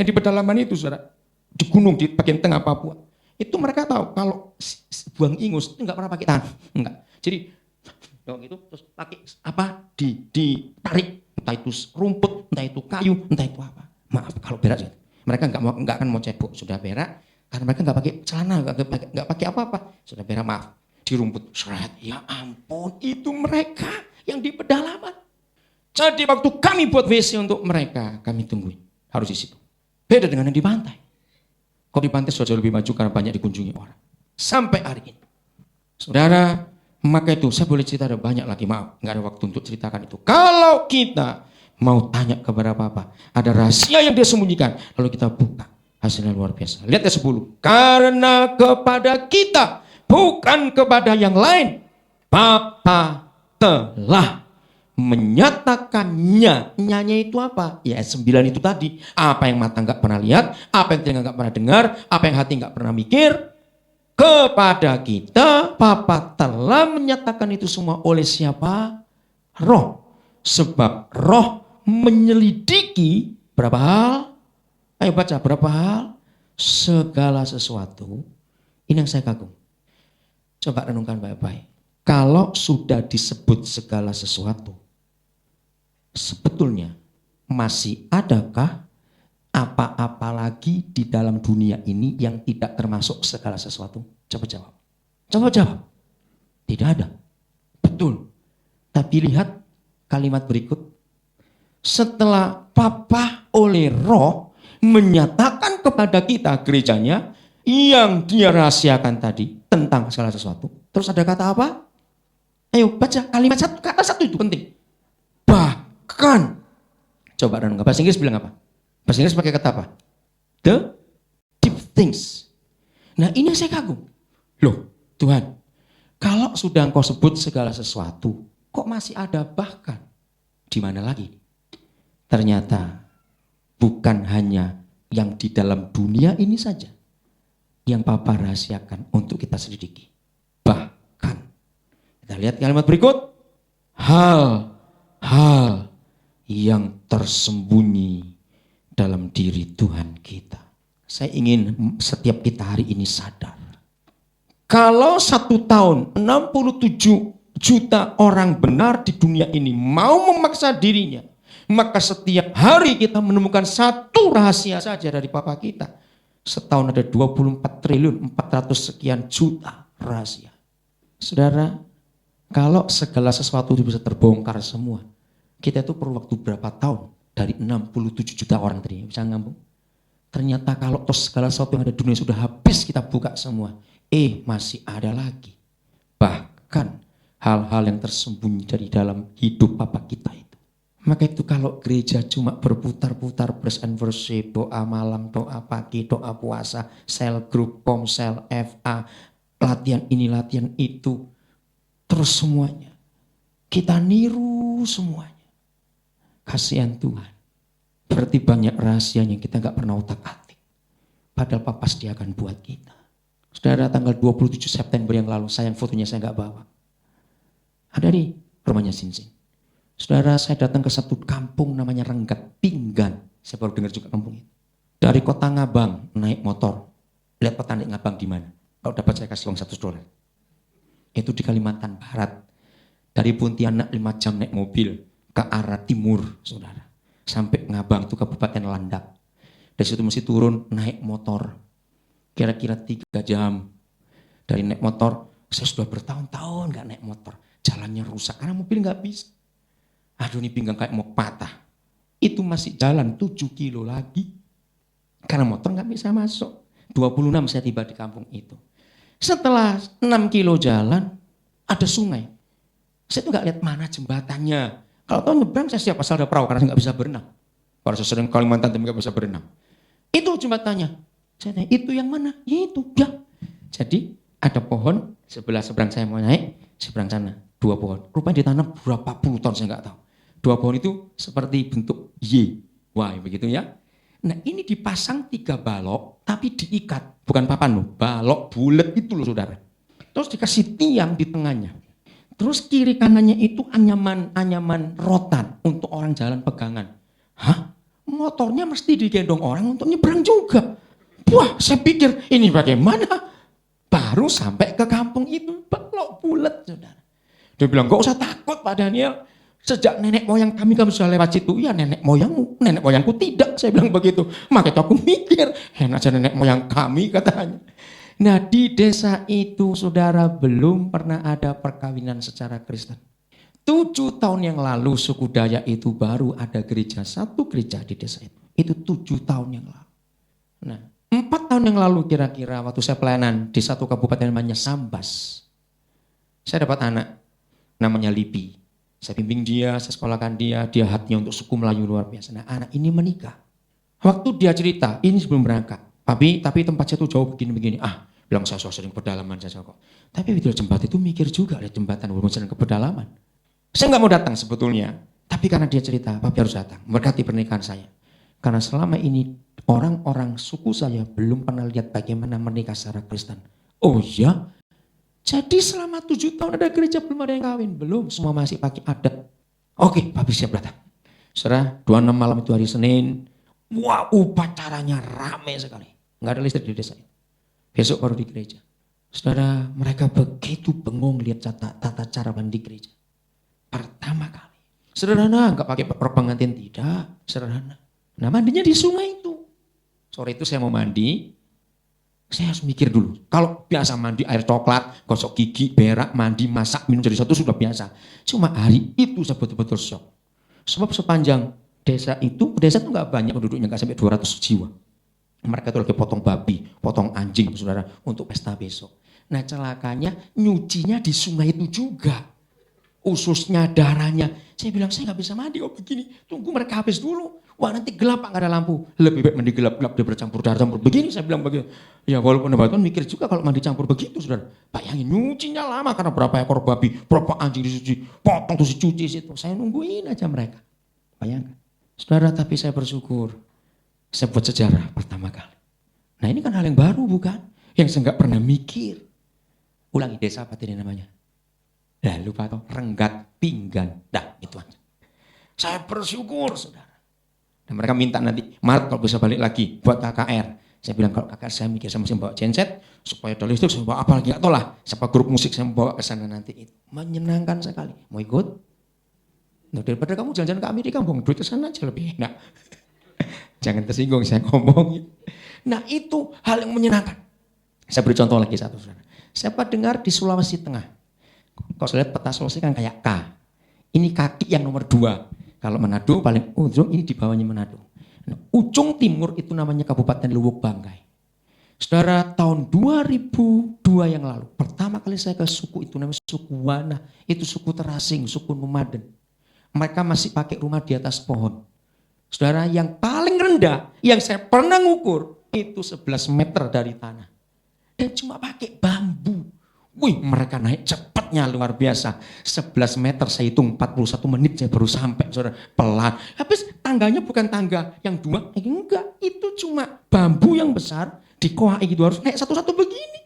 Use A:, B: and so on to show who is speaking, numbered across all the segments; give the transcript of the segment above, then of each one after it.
A: Yang di pedalaman itu, saudara, di gunung di bagian tengah Papua, itu mereka tahu kalau buang ingus itu nggak pernah pakai tangan, enggak. Jadi gitu, terus pakai apa? Ditarik, entah itu rumput, entah itu kayu, entah itu apa. Maaf kalau berak, mereka nggak akan mau cebok, sudah berak, karena mereka nggak pakai celana, nggak pakai apa-apa, sudah berak, maaf, di rumput, seret. Ya ampun, itu mereka yang di pedalaman. Jadi waktu kami buat WC untuk mereka, kami tungguin, harus di situ. Beda dengan yang di pantai. Kok di pantai sudah lebih maju karena banyak dikunjungi orang. Sampai hari ini. Saudara, maka itu saya boleh cerita ada banyak lagi, maaf, nggak ada waktu untuk ceritakan itu. Kalau kita mau tanya kepada Bapa, ada rahasia yang dia sembunyikan, lalu kita buka, hasilnya luar biasa. Lihat ayat 10. Karena kepada kita, bukan kepada yang lain, Bapa telah menyatakannya. Nyanya itu apa? Ya 9 itu tadi. Apa yang mata nggak pernah lihat, apa yang telinga nggak pernah dengar, apa yang hati nggak pernah mikir. Kepada kita, Bapa telah menyatakan itu semua oleh siapa? Roh. Sebab Roh menyelidiki berapa hal? Ayo baca, berapa hal? Segala sesuatu. Ini yang saya kagum. Coba renungkan baik-baik. Kalau sudah disebut segala sesuatu, sebetulnya masih adakah apa-apa lagi di dalam dunia ini yang tidak termasuk segala sesuatu? Coba jawab. Coba jawab. Tidak ada. Betul. Tapi lihat kalimat berikut. Setelah Bapa oleh Roh menyatakan kepada kita gerejanya yang dia rahasiakan tadi tentang segala sesuatu. Terus ada kata apa? Ayo baca kalimat satu, kata satu itu penting. Bahkan. Coba renungkan. Bahasa Inggris bilang apa? Bahasa Inggris pakai kata apa? The deep things. Nah ini yang saya kagum. Loh Tuhan, kalau sudah engkau sebut segala sesuatu, kok masih ada bahkan? Di mana lagi? Ternyata bukan hanya yang di dalam dunia ini saja yang Bapa rahasiakan untuk kita selidiki. Bahkan, kita lihat kalimat berikut. Hal-hal yang tersembunyi dalam diri Tuhan kita. Saya ingin setiap kita hari ini sadar. Kalau 1 tahun 67 juta orang benar di dunia ini mau memaksa dirinya, maka setiap hari kita menemukan satu rahasia saja dari Bapa kita. Setahun ada 24 triliun 400 sekian juta rahasia. Saudara, kalau segala sesuatu bisa terbongkar semua, kita itu perlu waktu berapa tahun? Dari 67 juta orang tadi, bisa ngambung? Ternyata kalau segala sesuatu yang ada di dunia sudah habis kita buka semua, masih ada lagi. Bahkan hal-hal yang tersembunyi dari dalam hidup Bapa kita itu. Maka itu kalau gereja cuma berputar-putar praise and worship, doa malam, doa pagi, doa puasa, sel grup, komsel, FA, latihan ini, latihan itu, terus semuanya. Kita niru semuanya. Kasihan Tuhan. Berarti banyak rahasianya kita gak pernah utak-atik. Padahal Papa sediakan buat kita. Saudara, tanggal 27 September yang lalu, sayang fotonya saya gak bawa. Ada di rumahnya Sinsin. Saudara, saya datang ke satu kampung namanya Renggat, Pinggan. Saya baru dengar juga kampung itu. Dari kota Ngabang, naik motor. Lihat peta naik Ngabang di mana. Kalau dapat saya kasih uang $100. Itu di Kalimantan Barat. Dari Pontianak 5 jam naik mobil ke arah timur, saudara. Sampai Ngabang itu Kabupaten Landak. Dari situ mesti turun naik motor. Kira-kira 3 jam. Dari naik motor, saya sudah bertahun-tahun gak naik motor. Jalannya rusak karena mobil gak bisa. Aduh ini pinggang kayak mau patah. Itu masih jalan 7 kilo lagi. Karena motor gak bisa masuk. 26 saya tiba di kampung itu. Setelah 6 kilo jalan, ada sungai. Saya tuh gak lihat mana jembatannya. Kalau tahu nyebrang saya siap asal ada perahu karena saya gak bisa berenang. Kalau saya sering Kalimantan tapi gak bisa berenang. Itu jembatannya. Saya tanya, itu yang mana? Ya itu, ya. Jadi ada pohon seberang saya mau naik, seberang sana 2 pohon. Rupanya ditanam berapa puluh tahun saya gak tahu. 2 pohon itu seperti bentuk Y. Y begitu ya. Nah ini dipasang 3 balok tapi diikat. Bukan papan loh, balok bulat itu loh saudara. Terus dikasih tiang di tengahnya. Terus kiri kanannya itu anyaman rotan untuk orang jalan pegangan. Hah? motornya mesti digendong orang untuk nyebrang juga. Wah, saya pikir ini bagaimana? Baru sampai ke kampung itu, belok bulat, saudara. Dia bilang, gak usah takut Pak Daniel. Sejak nenek moyang kami sudah lewat situ. Ya nenek moyangku tidak. Saya bilang begitu. Maka itu aku mikir, enak aja nenek moyang kami katanya. Nah di desa itu saudara belum pernah ada perkawinan secara Kristen. 7 tahun yang lalu suku Dayak itu baru ada gereja. 1 gereja di desa itu. Itu 7 tahun yang lalu. Nah 4 tahun yang lalu kira-kira waktu saya pelayanan di satu kabupaten namanya Sambas. Saya dapat anak namanya Lipi. Saya bimbing dia, saya sekolahkan dia hatinya untuk suku Melayu luar biasa. Nah anak ini menikah. Waktu dia cerita, ini sebelum berangkat. Tapi tempatnya tuh jauh begini-begini. Bilang saya sering pedalaman saja kok. Tapi video jembatan itu mikir juga, ada jembatan walaupun sering ke pedalaman. Saya nggak mau datang sebetulnya. Tapi karena dia cerita, Papi harus datang. Berkati pernikahan saya. Karena selama ini orang-orang suku saya belum pernah lihat bagaimana menikah secara Kristen. Oh iya? Jadi selama 7 tahun ada gereja belum ada yang kawin. Belum, semua masih pakai adat. Oke, Papi siap datang. Saudara, 26 malam itu hari Senin. Wah, upacaranya rame sekali. Nggak ada listrik di desa itu. Besok baru di gereja. Saudara, mereka begitu bengong lihat tata cara mandi gereja. Pertama kali. Sederhana, nggak pakai pengantin, tidak. Sederhana. Nah mandinya di sungai itu. Sore itu saya mau mandi. Saya harus mikir dulu. Kalau biasa mandi air coklat, gosok gigi, berak, mandi, masak, minum jadi satu sudah biasa. Cuma hari itu saya betul-betul shock. Sebab sepanjang desa itu nggak banyak penduduknya, nggak sampai 200 jiwa. Mereka itu lagi potong babi, potong anjing, saudara, untuk pesta besok. Nah celakanya nyucinya di sungai itu juga. Ususnya, darahnya. Saya bilang saya nggak bisa mandi, begini. Tunggu mereka habis dulu. Wah nanti gelap Pak, nggak ada lampu. Lebih baik mandi gelap-gelap, dia bercampur darah, campur begini. Saya bilang begitu. Ya walaupun Batuan mikir juga kalau mandi campur begitu, saudara. Bayangin nyucinya lama karena berapa ekor babi, berapa anjing disuci, potong terus dicuci situ. Saya nungguin aja mereka. Bayangkan. Saudara, tapi saya bersyukur. Saya buat sejarah pertama kali. Nah ini kan hal yang baru bukan? Yang saya nggak pernah mikir. Ulangi, desa apa tadi namanya? Lupa toh, Renggat Pinggan. Itu aja. Saya bersyukur saudara. Dan mereka minta nanti, Maret kalau bisa balik lagi buat KKR. Saya bilang kalau KKR saya mikir saya mesti bawa genset, supaya ada listrik, saya bawa apa lagi, gak tahu lah. Siapa grup musik saya bawa ke sana nanti. Itu menyenangkan sekali. Mau ikut? Nah, daripada kamu jalan-jalan ke Amerika, buang duit ke sana aja lebih enak. Jangan tersinggung saya ngomongin. Nah itu hal yang menyenangkan. Saya beri contoh lagi satu saudara. Siapa dengar di Sulawesi Tengah? Kalau saya lihat peta Sulawesi kan kayak K. Ini kaki yang nomor 2. Kalau Manado paling ujung, ini di bawahnya Manado. Nah, ujung timur itu namanya Kabupaten Luwuk Banggai. Saudara, tahun 2002 yang lalu, pertama kali saya ke suku itu namanya suku Wana. Itu suku terasing, suku nomaden. Mereka masih pakai rumah di atas pohon. Saudara, yang paling rendah yang saya pernah ngukur itu 11 meter dari tanah. Dan cuma pakai bambu. Wih, mereka naik cepatnya luar biasa. 11 meter saya hitung 41 menit saya baru sampai, saudara. Pelan. Habis tangganya bukan tangga yang 2, enggak. Itu cuma bambu yang besar dikoai gitu, harus naik satu-satu begini.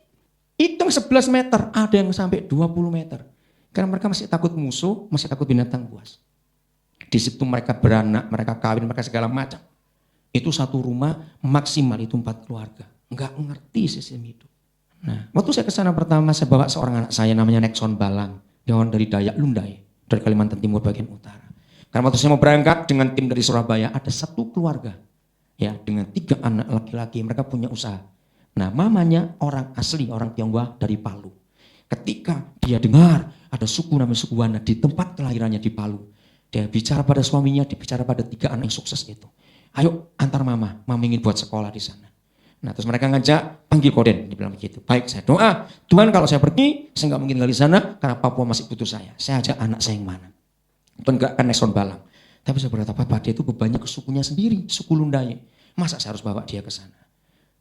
A: Hitung 11 meter, ada yang sampai 20 meter. Karena mereka masih takut musuh, masih takut binatang buas. Di situ mereka beranak, mereka kawin, mereka segala macam. Itu satu rumah maksimal itu 4 keluarga. Enggak ngerti sistem hidup. Nah, waktu saya ke sana pertama saya bawa seorang anak saya namanya Nexon Balang. Dia orang dari Dayak Lundai, dari Kalimantan Timur bagian utara. Karena waktu saya mau berangkat dengan tim dari Surabaya ada 1 keluarga. Ya, dengan 3 anak laki-laki, mereka punya usaha. Nah, mamanya orang asli, orang Tionghoa dari Palu. Ketika dia dengar ada suku namanya suku Wana di tempat kelahirannya di Palu. Dia bicara pada suaminya, dia bicara pada 3 anak yang sukses itu. Ayo antar mama ingin buat sekolah di sana. Nah terus mereka ngajak, panggil Koden, dia bilang begitu. Baik, saya doa, Tuhan kalau saya pergi, saya nggak mungkin tinggal di sana, karena Papua masih butuh saya. Saya ajak anak saya yang mana. Tuhan gak akan Nexon Balang. Tapi saya berkata, Papa dia itu bebannya ke sukunya sendiri, suku Lundai. Masa saya harus bawa dia ke sana?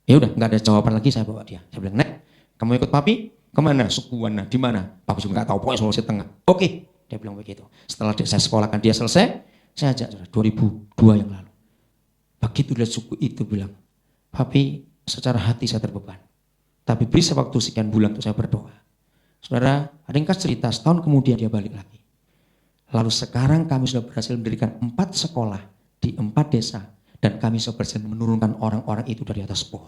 A: Ya udah, nggak ada jawaban lagi, saya bawa dia. Saya bilang, Nek, kamu ikut Papi? Kemana? Suku Wana, di mana? Papi juga nggak tahu, pokoknya Sulawesi Tengah. Oke, dia bilang begitu. Setelah saya sekolahkan dia selesai, saya ajak 2002 yang lalu. Begitu lihat suku itu bilang, Papi, secara hati saya terbeban. Tapi beri saya waktu sekian bulan untuk saya berdoa. Saudara, ringkas cerita, setahun kemudian dia balik lagi. Lalu sekarang kami sudah berhasil mendirikan 4 sekolah di 4 desa. Dan kami seperti menurunkan orang-orang itu dari atas pohon.